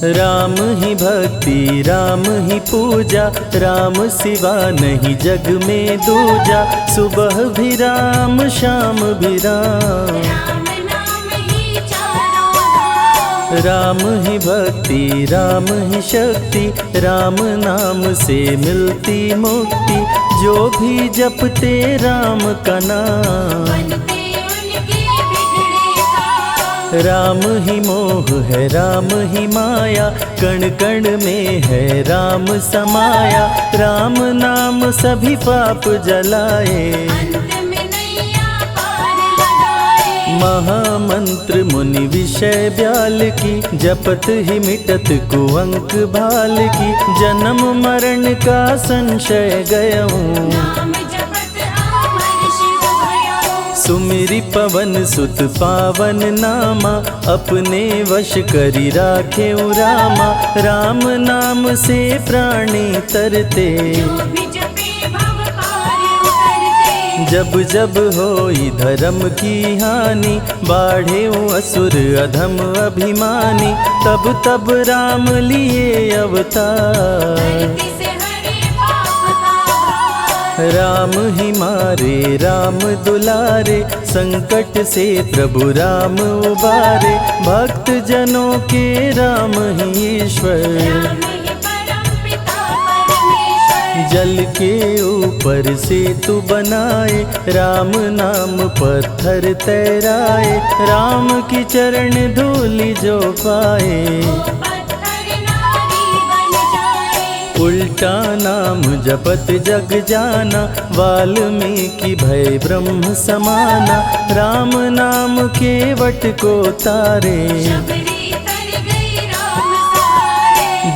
राम ही भक्ति राम ही पूजा, राम सिवा नहीं जग में दूजा। सुबह भी राम शाम भी राम, राम ही भक्ति राम ही शक्ति, राम नाम से मिलती मुक्ति। जो भी जपते राम का नाम, राम ही मोह है राम ही माया, कण कण में है राम समाया। राम नाम सभी पाप जलाए, महामंत्र मुनि विषय ब्याल की, जपत ही मिटत कुअंक भाल की। जन्म मरण का संशय गयऊं, सुमिरि पवन सुत पावन नामा। अपने वश करी राखे रामा, राम नाम से प्राणी तरते। जब जब होई धर्म की हानि, बाढ़े असुर अधम अभिमानी। तब तब राम लिए अवतार, राम ही मारे राम दुलारे। संकट से प्रभु राम उबारे, भक्त जनों के राम ही ईश्वर। जल के ऊपर सेतु बनाए, राम नाम पत्थर तैराए। राम की चरण धूलि जो पाए, उल्टा नाम जपत जग जाना। वाल्मीकि भय ब्रह्म समाना, राम नाम के वट को तारे।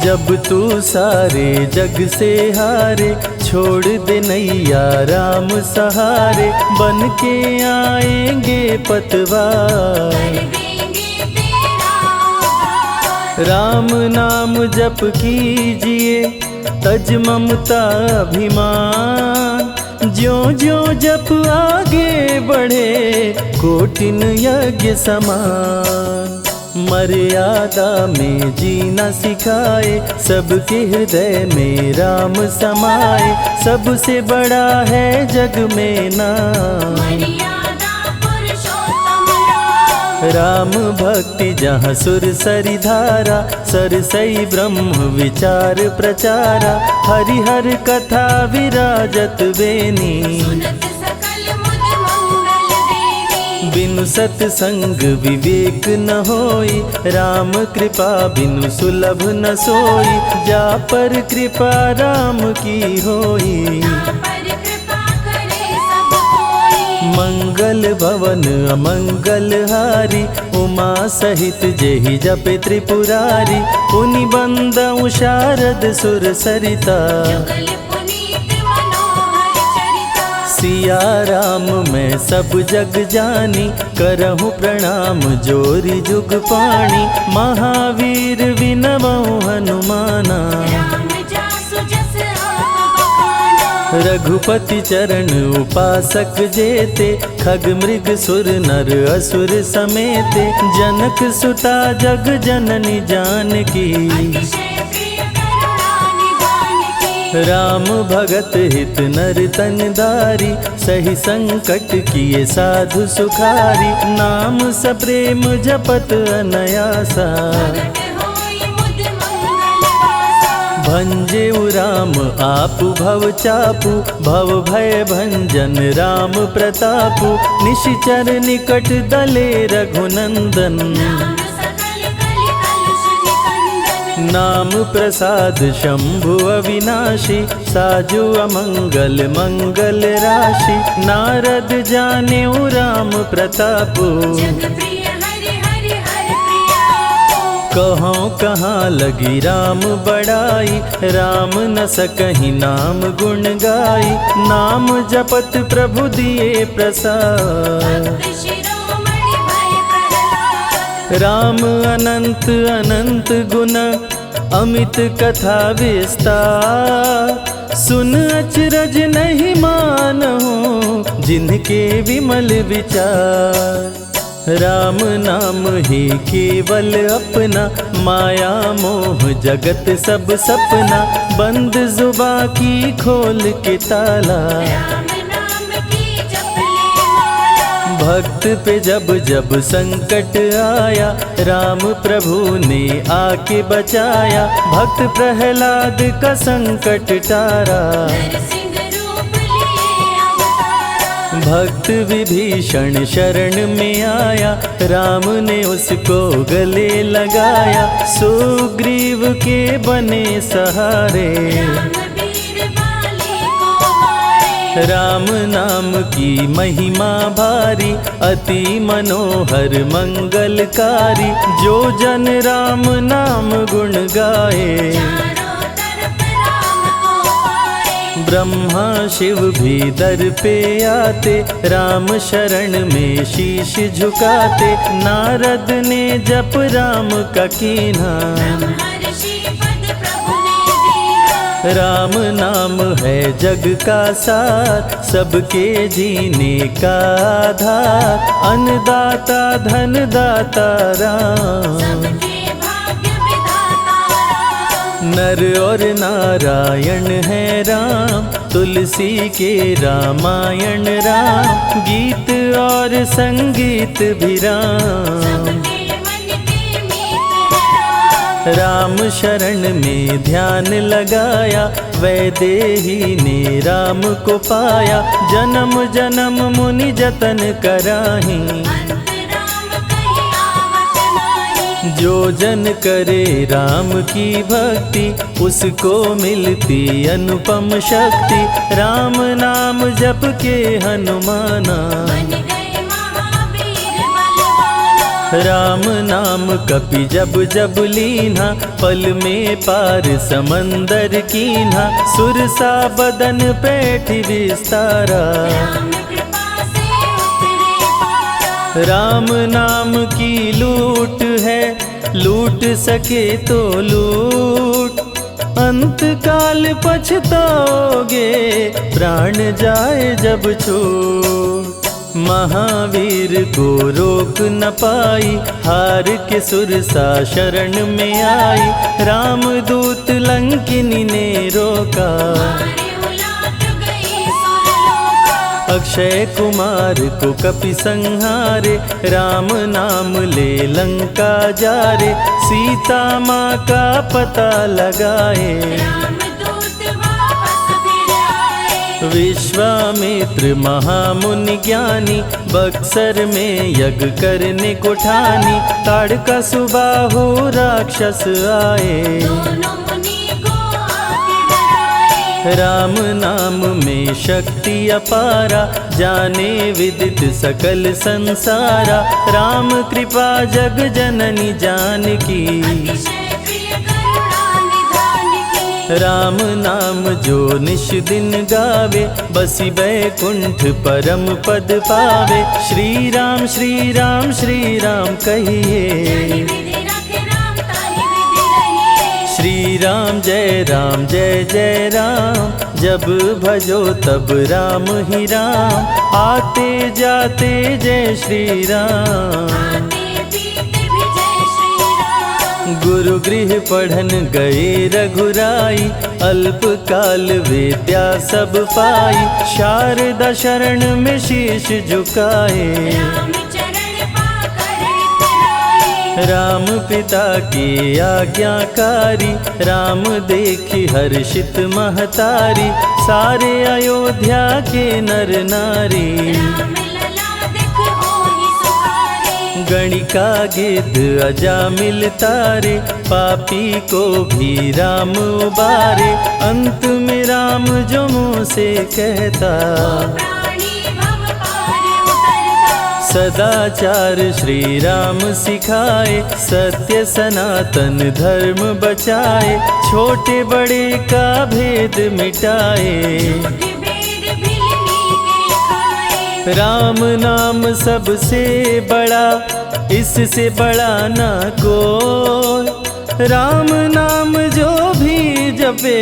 जब तू सारे जग से हारे, छोड़ दे नैया राम सहारे। बन के आएंगे पतवार, राम नाम जप कीजिए तज ममता अभिमान। ज्यों ज्यों जप आगे बढ़े, कोटिन यज्ञ समान। मर्यादा में जीना सिखाए, सबके हृदय में राम समाए। सबसे बड़ा है जग में नाम, राम भक्ति जहाँ सुर सरि धारा। सरसई ब्रह्म विचार प्रचारा, हरिहर कथा विराजत बेनी। बिनु सत्संग विवेक न होई, राम कृपा बिनु सुलभ न सोई। जा पर कृपा राम की होई, मंगल भवन अमंगल हारी। उमा सहित जेहि जपे त्रिपुरारी, पुनि बंदउ शारद सुर सरिता। सिया राम मैं सब जग जानी, करहूँ प्रणाम जोरी जुग पाणी। महावीर विनवऊँ हनुमाना, रघुपति चरण उपासक जेते। खग मृग सुर नर असुर समेते, जनक सुता जग जननी जानकी। राम भगत हित नर तन दारी, सही संकट किए साधु सुखारी। नाम सप्रेम जपत अनयासा, भंजेउ राम आपु भव चापु। भव भय भंजन राम प्रतापु, निशिचर निकट दले रघुनंदन। नाम प्रसाद शंभु अविनाशी, साजु अमंगल मंगल राशि। नारद जानेउ राम प्रतापु, कहाँ कहाँ लगी राम बड़ाई। राम न सकहि नाम गुण गाई, नाम जपत प्रभु दिए प्रसाद। राम अनंत अनंत गुण, अमित कथा विस्तार। सुन अचरज नहीं मानहु, जिनके विमल विचार। राम नाम ही केवल अपना, माया मोह जगत सब सपना, बंद जुबां की खोल के ताला, राम नाम की जप ले माला। भक्त पे जब जब संकट आया, राम प्रभु ने आके बचाया, भक्त प्रहलाद का संकट टारा, नरसिंह रूप लिए अवतारा। भक्त विभीषण शरण में आया, राम ने उसको गले लगाया, सुग्रीव के बने सहारे, राम वीर बाली को मारे। राम नाम की महिमा भारी, अति मनोहर मंगलकारी, जो जन राम नाम गुण गाए, चारों तरफ राम को पाए। ब्रह्मा शिव भी दर पे आते, राम शरण में शीश झुकाते, नारद ने जप राम का कीन्हा, ब्रह्मर्षि पद प्रभु ने दीना। राम नाम है जग का सार, सबके जीने का आधार, अन्नदाता धनदाता राम, सबके भाग्य विधाता राम। नर और नारायण है राम, तुलसी के रामायण राम, गीत और संगीत भी राम, सबके मन के मीत है राम। राम शरण में ध्यान लगाया, वैदेही ने राम को पाया, जन्म जन्म मुनि जतन कराही, अंत राम कहीं आवत नाही। जो जन करे राम की भक्ति, उसको मिलती अनुपम शक्ति, राम नाम जप के हनुमाना, बन गए महावीर बलवाना। राम नाम कपि जब जब लीन्हा, पल में पार समंदर कीन्हा, सुरसा बदन पैठ विस्तारा, राम कृपा से उतरे पारा। राम नाम की लूट है, लूट सके तो लूट, अंत काल पछताओगे, प्राण जाए जब छूट, महावीर को रोक न पाई, हार के सुरसा शरण में आई, रामदूत लंकिनी ने रोका, मारे उलाट गई सुरलोका। अक्षय कुमार को कपि संहारे, राम नाम ले लंका जारे, सीता माँ का पता लगाए, रामदूत वापस फिर आए। विश्वामित्र महामुनि ज्ञानी, बक्सर में यज्ञ करने को ठानी, ताड़का सुबाहु राक्षस आए, दोनों मुनि को आके डराए। राम नाम में शक्ति अपारा, जाने विदित सकल संसारा, राम कृपा जग जननी जानकी, अतिशय प्रिय करुणा निधान की। राम नाम जो निश दिन गावे, बसी बैकुंठ परम पद पावे, श्री राम श्री राम श्री राम जानि कहिए, विधि रखे राम ताहि विधि रहिए। श्री राम जय जय राम, जब भजो तब राम ही राम, आते जाते जय श्री राम, आते पीते भी जय श्री राम। गुरु गृह पढ़न गए रघुराई, अल्प काल विद्या सब पाई, शारदा शरण में शीश झुकाए, राम चरण पाकर इतराए। राम पिता की आज्ञाकारी, राम देखी हर्षित महतारी, सारे अयोध्या के नर नारी, राम लला दिख होहि सुखारे। गणिका गिद्ध अजामिल तारे, पापी को भी राम उबारे, अंत में राम जो मुँह से कहता, प्राणी भव पार उतरता। सदाचार श्री राम सिखाए, सत्य सनातन धर्म बचाए, छोटे बड़े का भेद मिटाए, झूठ भेद भिलनी के खाए। राम नाम सबसे बड़ा, इससे बड़ा ना कोई, राम नाम जो भी जपे,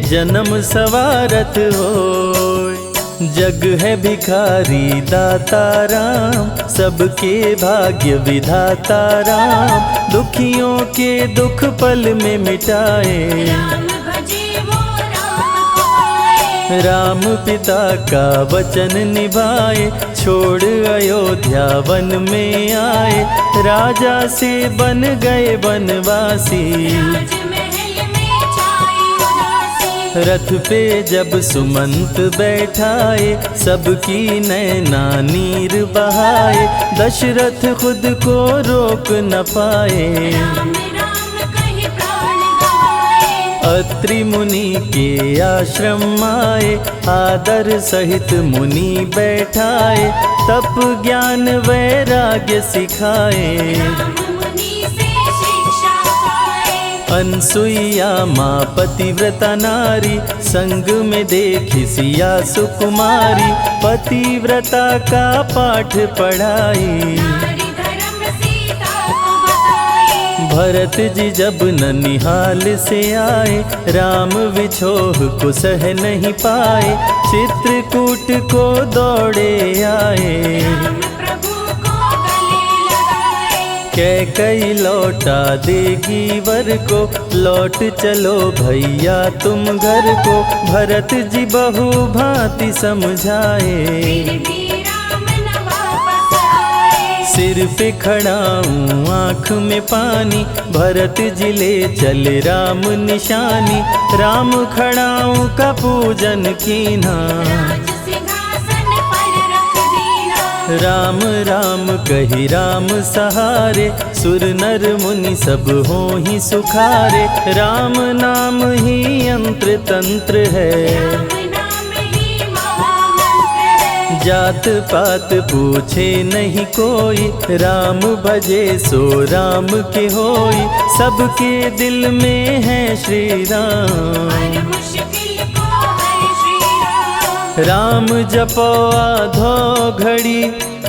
जन्म सवारत होय, जग है भिखारी दाता राम, सबके भाग्य विधाता राम, दुखियों के दुख पल में मिटाए। राम भजे वो राम को पाए। राम पिता का वचन निभाए, छोड़ अयोध्या वन में आए, राजा से बन गए वनवासी। राजमहल में छाई उदासी। रथ पे जब सुमंत बैठाए, सबकी नैना नीर बहाए, दशरथ खुद को रोक न पाए। राम राम कहि प्राण गवाए। अत्रि मुनि के आश्रम आए, आदर सहित मुनि बैठाए, तप ज्ञान वैराग्य सिखाए। राम मुनि से शिक्षा पाए। अनसुईया माँ पतिव्रता नारी, संग में देखी सिया सुकुमारी, पतिव्रता का पाठ पढ़ाई। नारी धर्म सीता को बताए। भरत जी जब ननिहाल से आए, राम विछोह को सह नहीं पाए, चित्रकूट को दौड़े आए। राम प्रभु को गले लगाए। कैकई लौटा देगी वर को, लौट चलो भैया तुम घर को, भरत जी बहु भांति समझाए। फिर भी राम न वापस आए। सिर पे खड़ाऊं आँख में पानी, भरत जी ले चले राम निशानी, राम खड़ाऊं का पूजन कीना। राज सिंहासन पर रख दीना। राम राम कही राम सहारे, सुर नर मुनि सब हो ही सुखारे, राम नाम ही यंत्र तंत्र है। राम नाम ही महामंत्र है। जात पात पूछे नहीं कोई, राम भजे सो राम के होई, सबके दिल में है श्री राम। हर मुश्किल को हर श्री राम। राम जपो आधो घड़ी,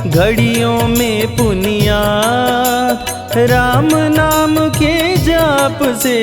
घड़ियों में पुनियात, राम नाम के जाप से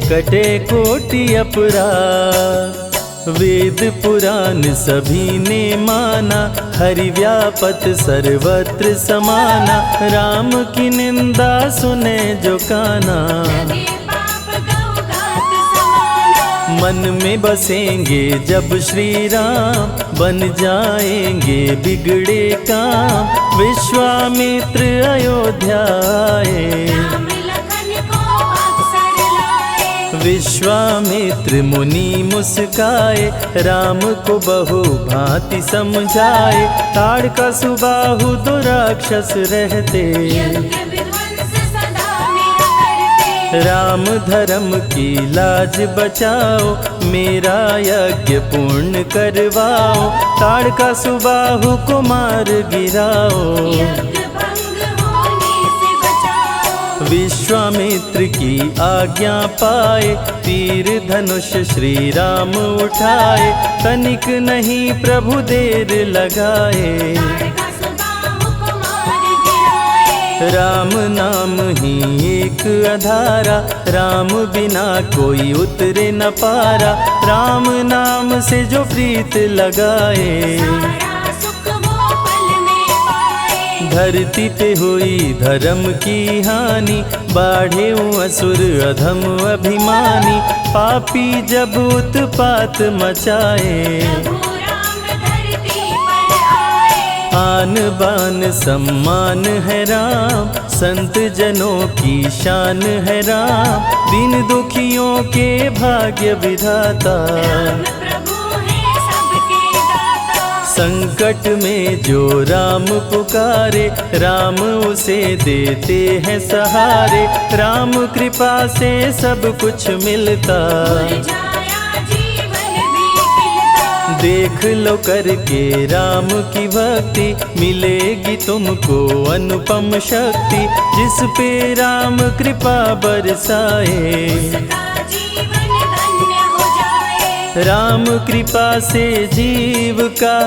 कटे कोटि अपराध। वेद पुराण सभी ने माना, हरि व्यापत सर्वत्र समाना, राम की निंदा सुने जो काना। लगे पाप गौ घात समाना। मन में बसेंगे जब श्री राम, बन जाएंगे बिगड़े काम, विश्वामित्र अयोध्या आए। राम लखन को अवसर लाए। विश्वामित्र मुनि मुस्काए, राम को बहु भांति समझाए, ताड़का सुबाहु दो राक्षस रहते, यज्ञ विध्वंस सदा मेरा करते। राम धर्म की लाज बचाओ, मेरा यज्ञ पूर्ण करवाओ, ताड़का सुबाहु को मार गिराओ। यज्ञ भंग होने से बचाओ। विश्वामित्र की आज्ञा पाए, तीर धनुष श्री राम उठाए, तनिक नहीं प्रभु देर लगाए। ताड़का सुबाहु को मार गिराए। राम नाम ही एक आधारा, राम बिना कोई उतरे न पारा, राम नाम से जो प्रीत लगाए। सारा सुख वो पल में पाए। धरती पे हुई धर्म की हानि, बाढ़े असुर अधम अभिमानी, पापी जब उत्पात मचाए। प्रभु राम धरती पर आए। आन बान सम्मान है राम, संत जनों की शान है राम, दीन दुखियों के भाग्य विधाता। राम प्रभु है सबके दाता। संकट में जो राम पुकारे, राम उसे देते हैं सहारे, राम कृपा से सब कुछ मिलता। मुरझाया जीवन भी खिलता। देख लो करके राम की भक्ति, मिलेगी तुमको अनुपम शक्ति, जिस पे राम कृपा बरसाए। उसका जीवन धन्य हो जाए। राम कृपा से जीव का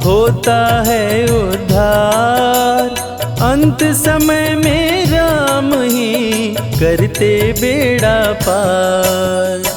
होता है उद्धार, अंत समय में राम ही करते बेड़ा पार।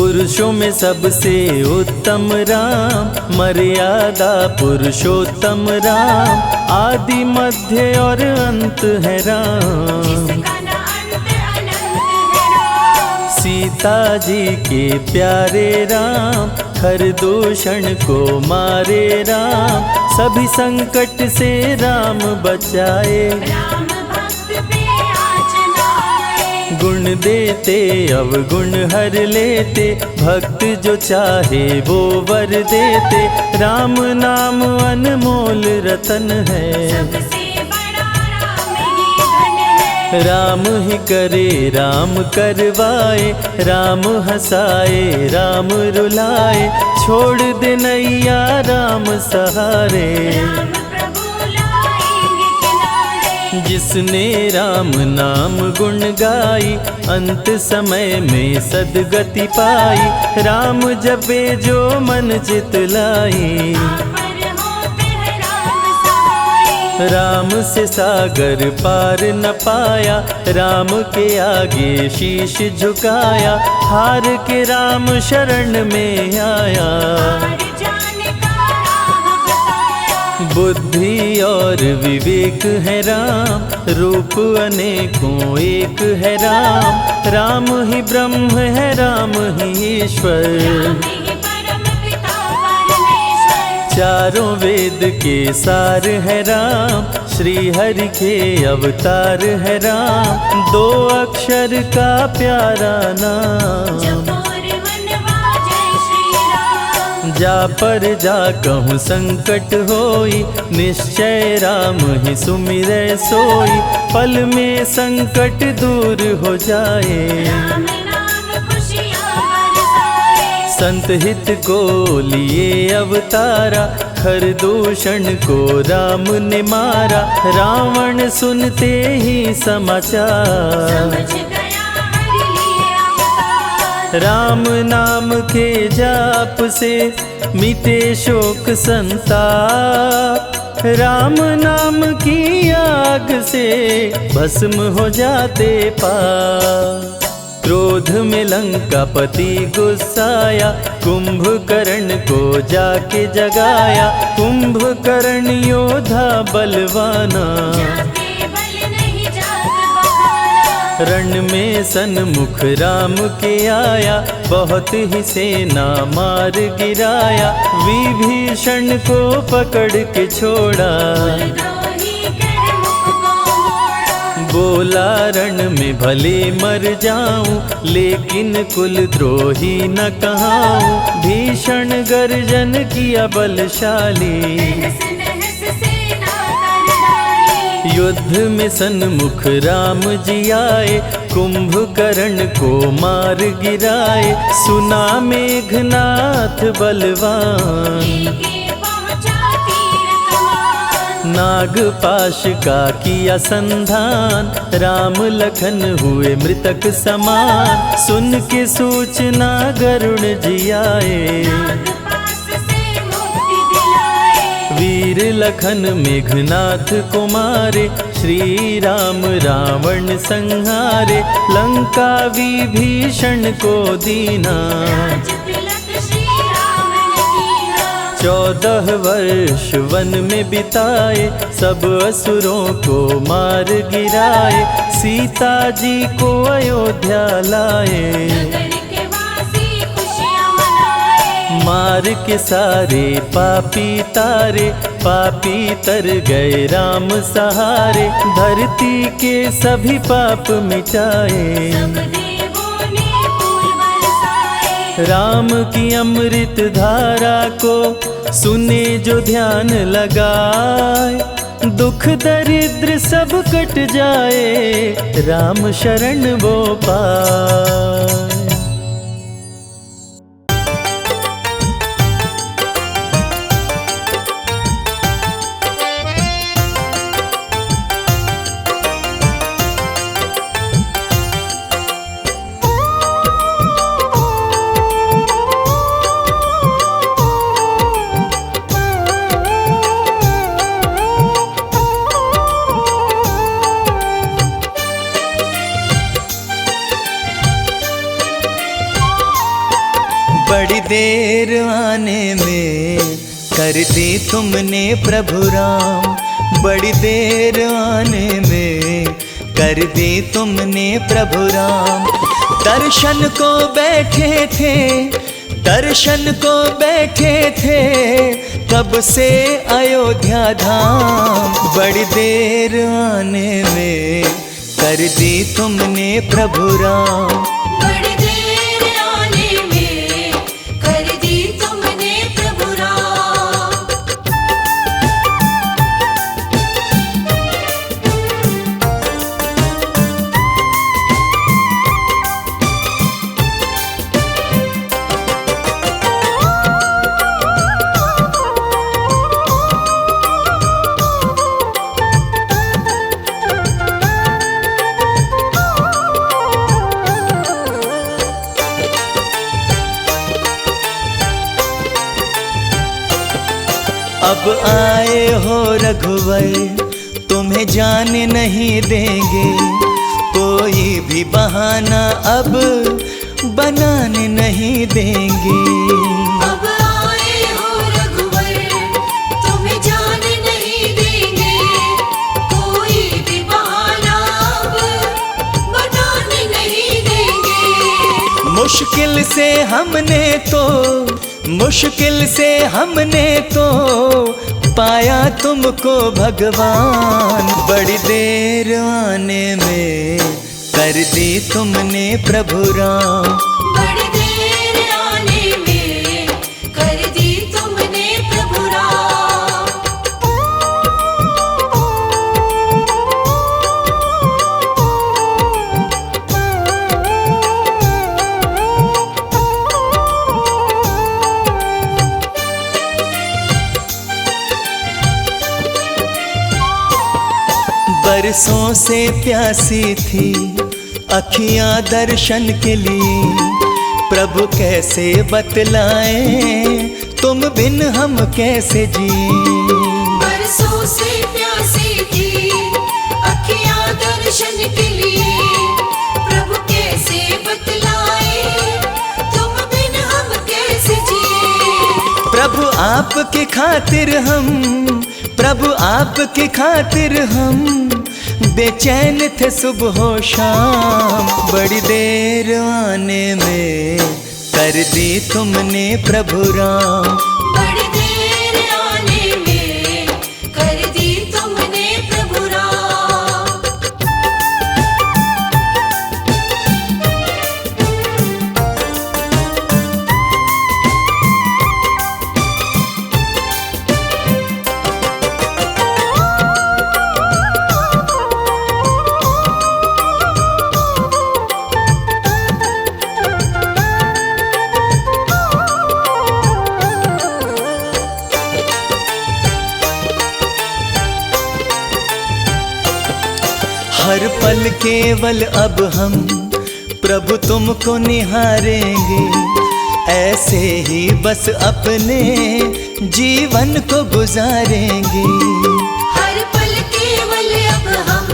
पुरुषों में सबसे उत्तम राम, मर्यादा पुरुषोत्तम राम, आदि मध्य और अंत है राम। जिसका न अंत अनंत है राम। सीता जी के प्यारे राम, हर दूषण को मारे राम, सभी संकट से राम बचाए। राम भक्त पे आँच न आए। गुण देते अवगुण हर लेते, भक्त जो चाहे वो वर देते। राम नाम अनमोल रतन है, सबसे बड़ा राम ही धन है। राम ही करे राम करवाए, राम हंसाए राम रुलाए, छोड़ दे नैया राम सहारे। राम प्रभु लाएंगे किनारे। जिसने राम नाम गुण गाई, अंत समय में सदगति पाई। राम जपे जो मन चित लाई, पर होते हैं राम सहाय। राम से सागर पार न पाया, राम के आगे शीश झुकाया। हार के राम शरण में आया, हार जाने का राह बताया। बुद्धि और विवेक है राम, रूप अनेकों एक है राम। राम ही ब्रह्म है राम ही ईश्वर, राम ही परम पिता परमेश्वर। चारों वेद के सार है राम, श्री हरि के अवतार है राम। दो अक्षर का प्यारा नाम, जपोर वनवा जय श्री राम। जा पर जा कहूँ संकट होई, निश्चय राम ही सुमिरै सोई। पल में संकट दूर हो जाए, राम नाम खुशियाँ बरसाए। संत हित को लिए अवतारा, हर दूषण को राम ने मारा। रावण सुनते ही समाचार, समझ गया हरि लिए अवतार। राम नाम के जाप से मिटे शोक संताप। राम नाम की आग से भस्म हो जाते पाप। क्रोध में लंकापति गुस्साया, कुंभकर्ण को जाके जगाया। कुंभकर्ण योद्धा बलवाना, जाके बल नहीं जाग बहाना। रण में सन्मुख राम के आया, बहुत ही सेना मार गिराया। विभीषण को पकड़ के छोड़ा, द्रोही कर मुख को मोड़ा। बोला रण में भले मर जाऊं, लेकिन कुल द्रोही न कहाऊं। भीषण गर्जन किया बलशाली, तहस नहस सेना कर डाली। युद्ध में सन्मुख राम जी आए, कुंभकर्ण को मार गिराए। सुना मेघनाथ बलवान, लेके पहुँचा तीर कमान। नागपाश का किया संधान, राम लखन हुए मृतक समान। सुन के सूचना गरुण जी आए, नागपाश से मुक्ति दिलाए। वीर लखन मेघनाथ को मारे। श्री राम रावण संहारे, लंका विभीषण को दीना। राज तिलक श्री राम ने कीना। 14 वर्ष वन में बिताए, सब असुरों को मार गिराए। सीता जी को अयोध्या लाए, नगर के वासी खुशियाँ मनाए। मार के सारे पापी तारे। पापी तर गए राम सहारे, धरती के सभी पाप मिटाए। सब देवों ने फूल बरसाए। राम की अमृत धारा को सुने जो ध्यान लगाए। दुख दरिद्र सब कट जाए, राम शरण वो पाए। बड़ी देर आने में कर दी तुमने प्रभु राम, बड़ी देर आने में कर दी तुमने प्रभु राम। दर्शन को बैठे थे, दर्शन को बैठे थे कब से अयोध्या धाम, बड़ी देर आने में कर दी तुमने प्रभु राम। बड़ी देर आने में कर दी तुमने प्रभु राम। अब आए हो रघुवर तुम्हें जाने नहीं देंगे, कोई भी बहाना अब बनाने नहीं देंगे। अब आए हो रघुवर तुम्हें जाने नहीं देंगे, कोई भी बहाना अब बनाने नहीं देंगे। मुश्किल से हमने तो, मुश्किल से हमने तो पाया तुमको भगवान, बड़ी देर आने में कर दी तुमने प्रभु राम। बड़ी देर आने में कर दी तुमने प्रभु राम। बरसों से प्यासी थी अखियां दर्शन के लिए, प्रभु कैसे बतलाएं तुम बिन हम कैसे जिए। बरसों से प्यासी थी अखियां दर्शन के लिए, प्रभु कैसे बतलाए तुम बिन हम कैसे जिए। प्रभु आपकी खातिर हम, प्रभु आपकी खातिर हम बेचैन थे सुबह शाम, बड़ी देर आने में कर दी तुमने प्रभु राम। बड़ी देर आने में कर दी तुमने प्रभु राम। हर पल केवल अब हम प्रभु तुमको निहारेंगे, ऐसे ही बस अपने जीवन को गुजारेंगे। हर पल केवल अब हम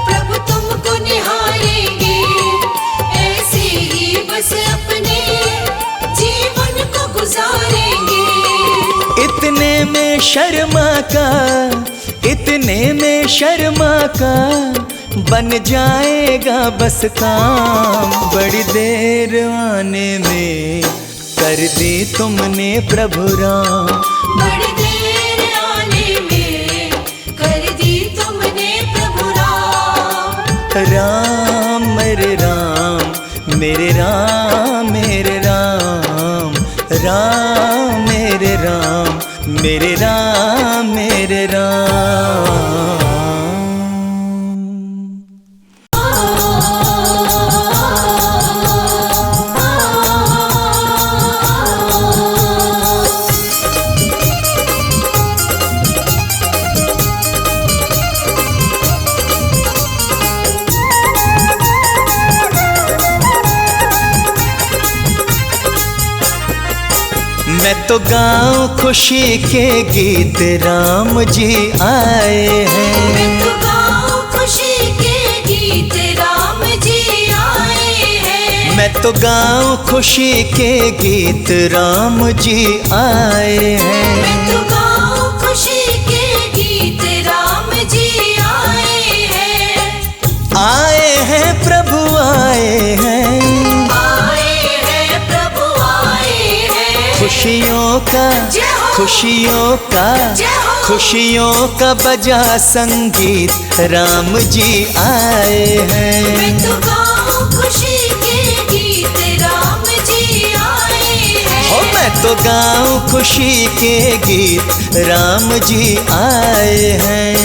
प्रभु तुमको निहारेंगे, ऐसे ही बस अपने जीवन को गुजारेंगे। इतने में शर्मा का, इतने में शर्मा का बन जाएगा बस काम, बड़ी देर आने में कर दी तुमने प्रभु राम। बड़ी देर आने में कर दी तुमने प्रभु राम। राम मेरे राम मेरे राम मेरे राम, राम मेरे राम मेरे राम मेरे राम। मैं तो गाऊं खुशी के गीत राम जी आए हैं। मैं तो गाऊं खुशी के गीत राम जी आए हैं। मैं तो गाऊं खुशी के गीत, राम जी आए हैं। मैं तो गाऊं खुशी के गीत, राम जी आए हैं। आए हैं प्रभु आए हैं, आए हैं प्रभु आए हैं। खुशियों का जय हो, खुशियों का जय हो। खुशियों का बजा संगीत, राम जी आए हैं। मैं तो गाऊं खुशी के गीत, राम जी आए हैं। हो मैं तो गाऊं खुशी के गीत, राम जी आए हैं।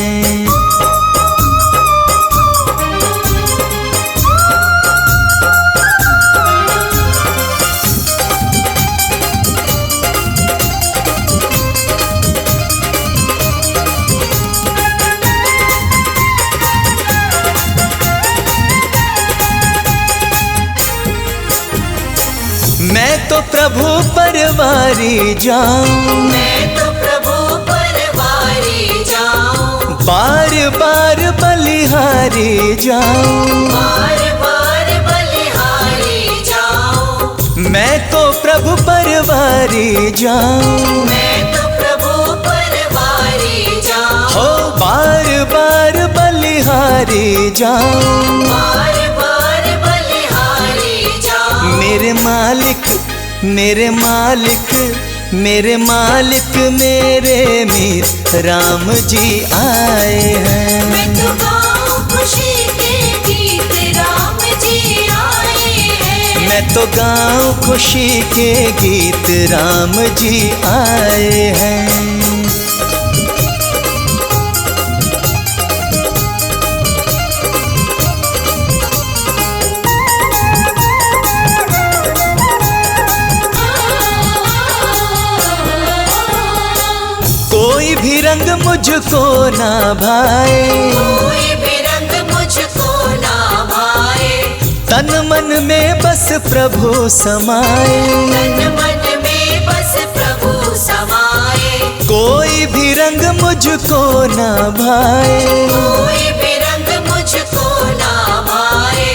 मैं तो प्रभु परवारी जाऊं, मैं तो प्रभु परवारी जाऊं। बार बार बलिहारी जाऊं। बार बार बलिहारी जाऊं। मैं तो प्रभु परवारी जाऊं, मैं तो प्रभु परवारी जाऊं। हो बार बार बलिहारी जाऊं। बार बार बलिहारी जाऊं। मेरे मालिक मेरे मालिक मेरे मालिक मेरे मीत, राम जी आए हैं। मैं तो गाऊं खुशी के गीत, राम जी आए हैं। मैं तो गाऊं खुशी के गीत, राम जी आए हैं। कोई भी रंग मुझको ना भाए, कोई भी रंग मुझको ना भाए। तन मन में बस प्रभु समाए। तन मन में बस प्रभु समाए। कोई भी रंग मुझको ना भाए, कोई भी रंग मुझको ना भाए।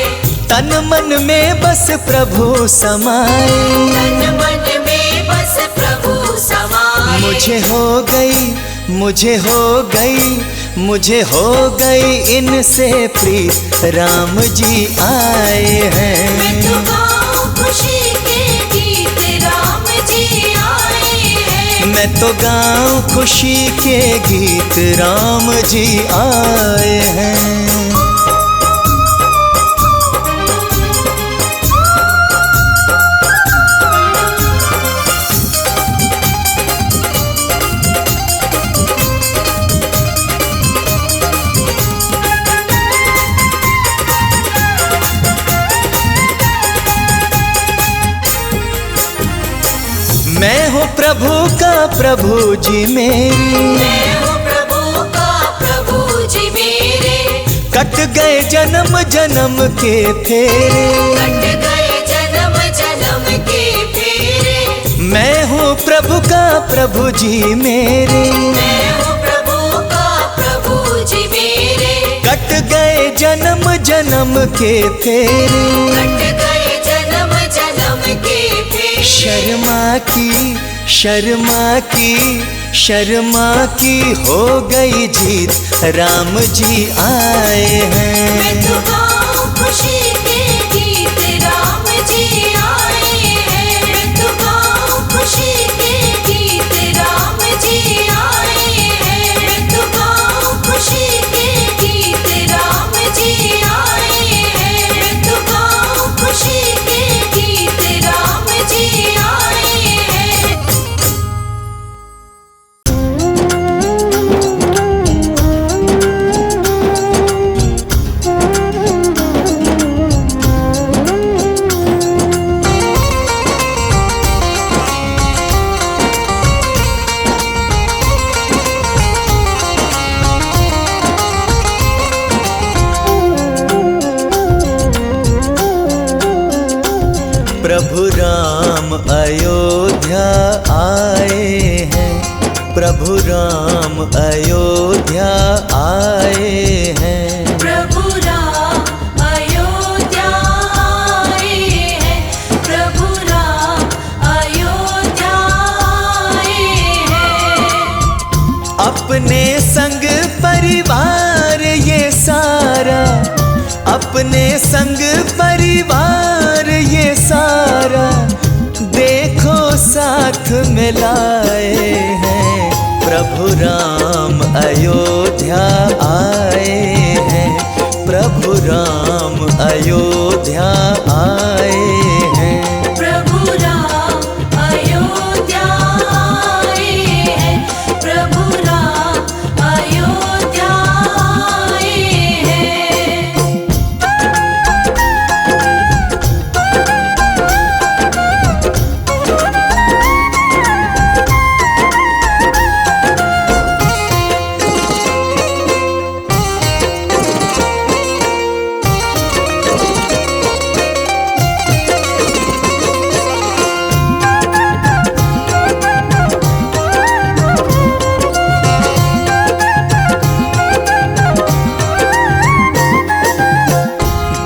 तन मन में बस प्रभु समाए। तन मन में बस प्रभु समाए। मुझे हो गई मुझे हो गई मुझे हो गई इनसे प्रीत, राम जी आए हैं। मैं तो गाऊं खुशी के गीत, राम जी आए हैं। मैं तो गाऊं खुशी के गीत, राम जी आए हैं। मैं हूँ प्रभु का प्रभु जी मेरे, मैं हूँ प्रभु का प्रभु जी मेरे। कट गए जन्म जन्म के फेरे। कट गए जन्म जन्म के फेरे। मैं हूँ प्रभु का प्रभु जी मेरे, मैं हूँ प्रभु का प्रभु जी मेरे। कट गए जन्म जन्म के फेरे। कट गए जन्म जन्म के फेरे। शर्मा की शर्मा की शर्मा की हो गई जीत, राम जी आए हैं। मैं तो गाऊं खुशी के गीत, राम जी आए हैं। मैं तो गाऊं खुशी के गीत, राम जी आए हैं। मैं तो गाऊं खुशी के गीत, राम जी आए हैं। मैं तो गाऊं खुशी के गीत, राम जी आए हैं। प्रभु राम अयोध्या आए हैं। प्रभु राम अयोध्या आए हैं। प्रभु राम अयोध्या आए हैं। अपने संग परिवार ये सारा देखो साथ में लाए हैं। प्रभु राम अयोध्या आए हैं, प्रभु राम अयोध्या आए हैं। प्रभु राम अयोध्या आए हैं, प्रभु राम अयोध्या आए हैं।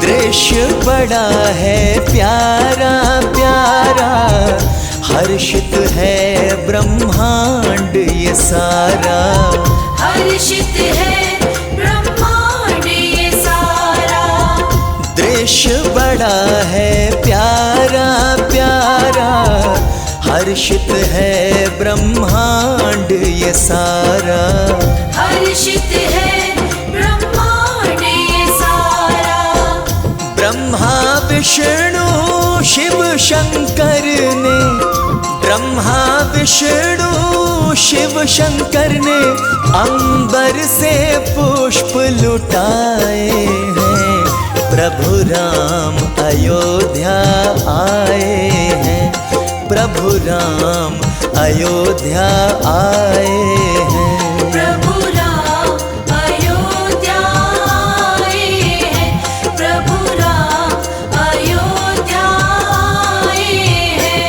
दृश्य बड़ा है प्यारा प्यारा, हर्षित है ब्रह्मांड ये सारा। हर्षित है ब्रह्मांड ये सारा। दृश्य बड़ा है प्यारा प्यारा, हर्षित है ब्रह्मांड ये सारा। हर्षित है ब्रह्मांड ये सारा। ब्रह्मा विष्णु शिव शंकर ने, ब्रह्मा विष्णु शिव शंकर ने अंबर से पुष्प लुटाए हैं। प्रभु राम अयोध्या आए हैं, प्रभु राम अयोध्या आए हैं। प्रभु राम अयोध्या आए हैं, प्रभु राम अयोध्या आए हैं।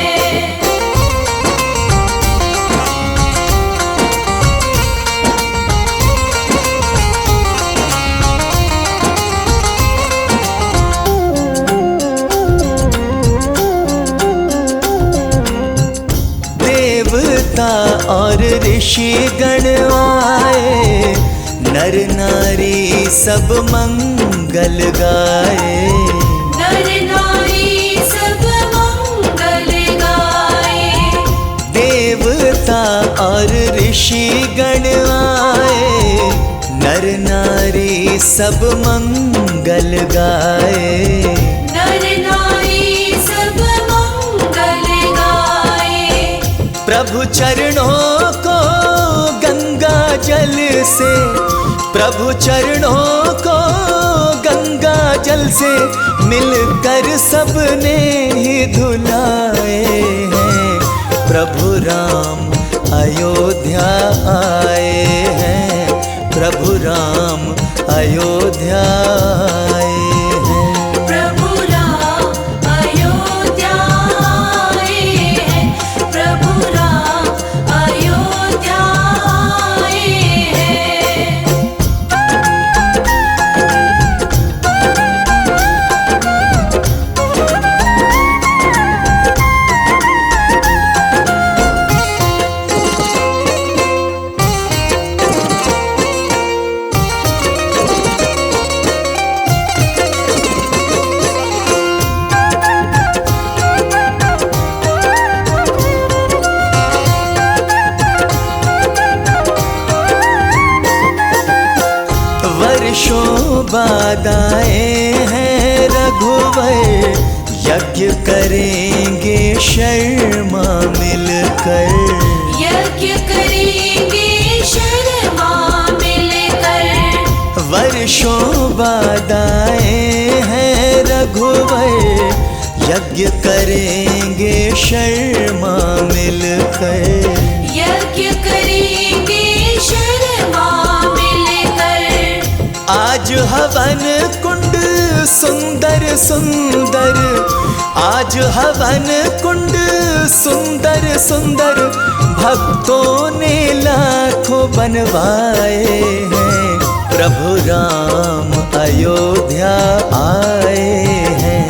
देवता और ऋषि गण आए, नर नारी सब मंगल गाए। नर नारी सब मंगल गाए। देवता और ऋषि गण आए, नर नारी सब मंगल गाए। नर नारी सब मंगल गाए। प्रभु चरणों को गंगा जल से, प्रभु चरणों को गंगा जल से मिलकर सबने ही धुलाए हैं। प्रभु राम अयोध्या आए हैं, प्रभु राम अयोध्या आए हैं। प्रभु राम अयोध्या आए हैं, प्रभु राम अयोध्या आए हैं। वर्षों बाद आए हैं रघुवर, यज्ञ करेंगे शर्मा मिलकर। यज्ञ करेंगे शर्मा मिलकर। वर्षों बाद आए हैं रघुवर, यज्ञ करेंगे शर्मा मिलकर। यज्ञ करेंगे शर्मा मिलकर। आज हवन कुंड सुंदर सुंदर, आज हवन कुंड सुंदर सुंदर, भक्तों ने लाखों बनवाए हैं। प्रभु राम अयोध्या आए हैं,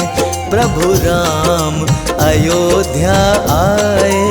प्रभु राम अयोध्या आए